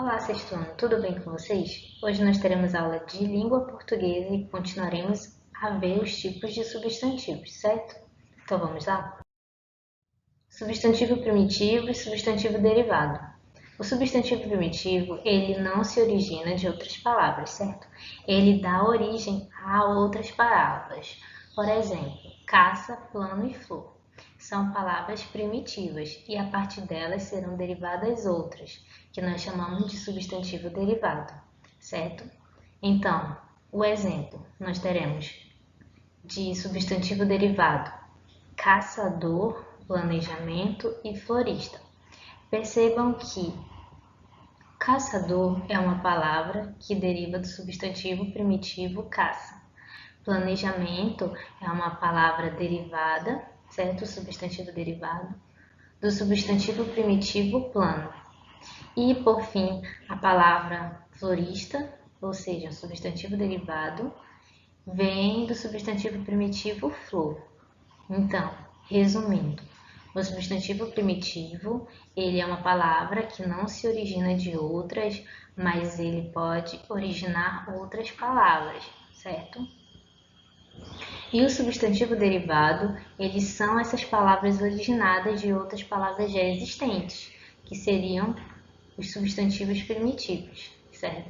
Olá, sexto ano, tudo bem com vocês? Hoje nós teremos aula de língua portuguesa e continuaremos a ver os tipos de substantivos, certo? Então vamos lá? Substantivo primitivo e substantivo derivado. O substantivo primitivo, ele não se origina de outras palavras, certo? Ele dá origem a outras palavras. Por exemplo, caça, plano e flor. São palavras primitivas e a partir delas serão derivadas outras, que nós chamamos de substantivo derivado, certo? Então, o exemplo, nós teremos de substantivo derivado: caçador, planejamento e florista. Percebam que caçador é uma palavra que deriva do substantivo primitivo caça. Planejamento é uma palavra derivada, certo? Substantivo derivado, do substantivo primitivo plano. E, por fim, a palavra florista, ou seja, substantivo derivado, vem do substantivo primitivo flor. Então, resumindo, o substantivo primitivo, ele é uma palavra que não se origina de outras, mas ele pode originar outras palavras, certo? E o substantivo derivado, eles são essas palavras originadas de outras palavras já existentes, que seriam os substantivos primitivos, certo?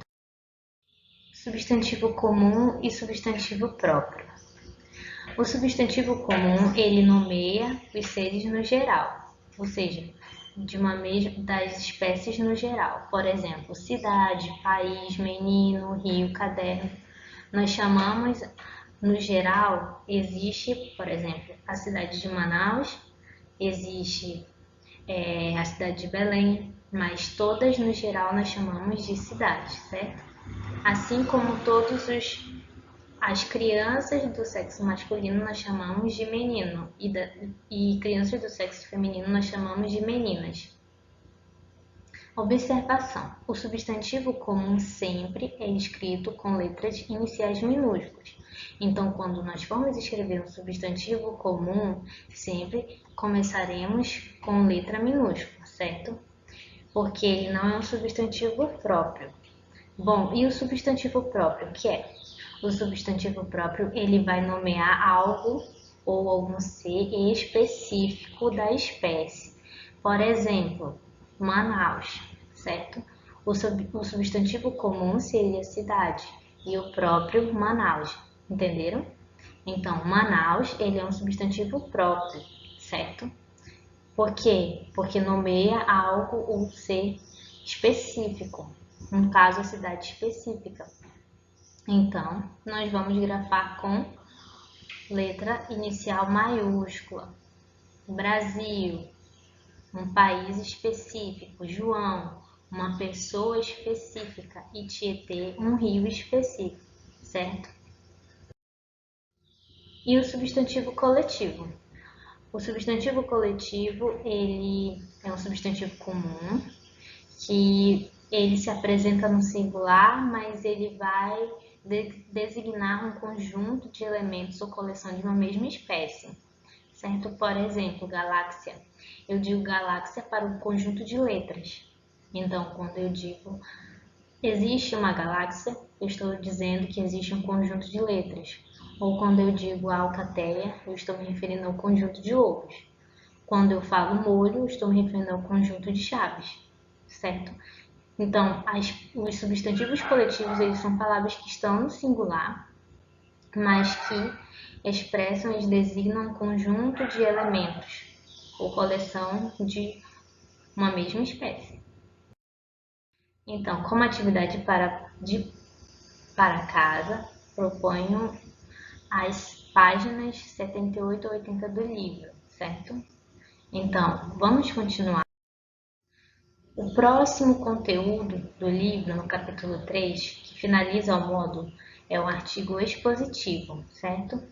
Substantivo comum e substantivo próprio. O substantivo comum, ele nomeia os seres no geral, ou seja, das espécies no geral. Por exemplo, cidade, país, menino, rio, caderno. Nós chamamos, no geral, existe, por exemplo, a cidade de Manaus, existe a cidade de Belém, mas todas no geral nós chamamos de cidades, certo? Assim como as crianças do sexo masculino nós chamamos de menino e crianças do sexo feminino nós chamamos de meninas. Observação: o substantivo comum sempre é escrito com letras iniciais minúsculas. Então, quando nós formos escrever um substantivo comum, sempre começaremos com letra minúscula, certo? Porque ele não é um substantivo próprio. Bom, e o substantivo próprio, o que é? O substantivo próprio, ele vai nomear algo ou algum ser específico da espécie. Por exemplo, Manaus, certo? O substantivo comum seria cidade e o próprio Manaus, entenderam? Então, Manaus, ele é um substantivo próprio, certo? Por quê? Porque nomeia algo ou ser específico, no caso, a cidade específica. Então, nós vamos grafar com letra inicial maiúscula. Brasil, um país específico. João, uma pessoa específica. E Tietê, um rio específico, certo? E o substantivo coletivo. O substantivo coletivo, ele é um substantivo comum, que ele se apresenta no singular, mas ele vai designar um conjunto de elementos ou coleção de uma mesma espécie, certo? Por exemplo, galáxia. Eu digo galáxia para um conjunto de letras. Então, quando eu digo existe uma galáxia, eu estou dizendo que existe um conjunto de letras. Ou quando eu digo alcateia, eu estou me referindo ao conjunto de ovos. Quando eu falo molho, eu estou me referindo ao conjunto de chaves, certo? Então, os substantivos coletivos, eles são palavras que estão no singular, mas que expressam e designam um conjunto de elementos ou coleção de uma mesma espécie. Então, como atividade para casa, proponho as páginas 78 a 80 do livro, certo? Então, vamos continuar. O próximo conteúdo do livro, no capítulo 3, que finaliza o módulo, é o artigo expositivo, certo?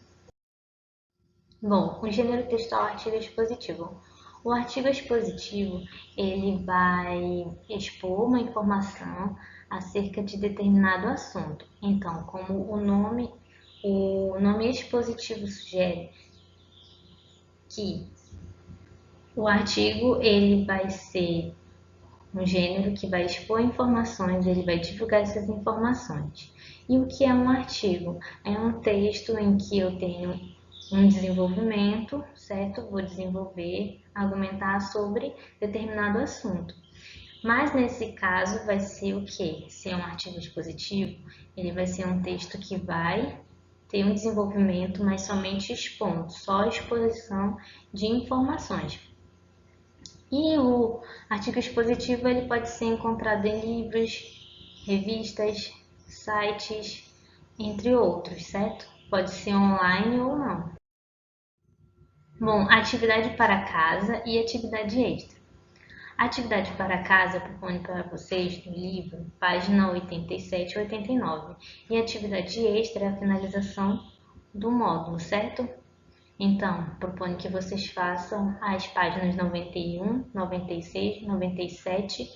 Bom, o gênero textual artigo expositivo. O artigo expositivo, ele vai expor uma informação acerca de determinado assunto. Então, como o nome expositivo sugere que o artigo ele vai ser um gênero que vai expor informações, ele vai divulgar essas informações. E o que é um artigo? É um texto em que eu tenho um desenvolvimento, certo? Vou desenvolver, argumentar sobre determinado assunto. Mas nesse caso vai ser o quê? Se é um artigo expositivo, ele vai ser um texto que vai ter um desenvolvimento, mas somente expondo, só exposição de informações. E o artigo expositivo ele pode ser encontrado em livros, revistas, sites, entre outros, certo? Pode ser online ou não. Bom, atividade para casa e atividade extra. Atividade para casa eu proponho para vocês no livro, página 87 e 89. E atividade extra é a finalização do módulo, certo? Então, proponho que vocês façam as páginas 91, 96, 97,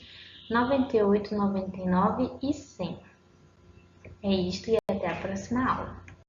98, 99 e 100. É isto e até a próxima aula.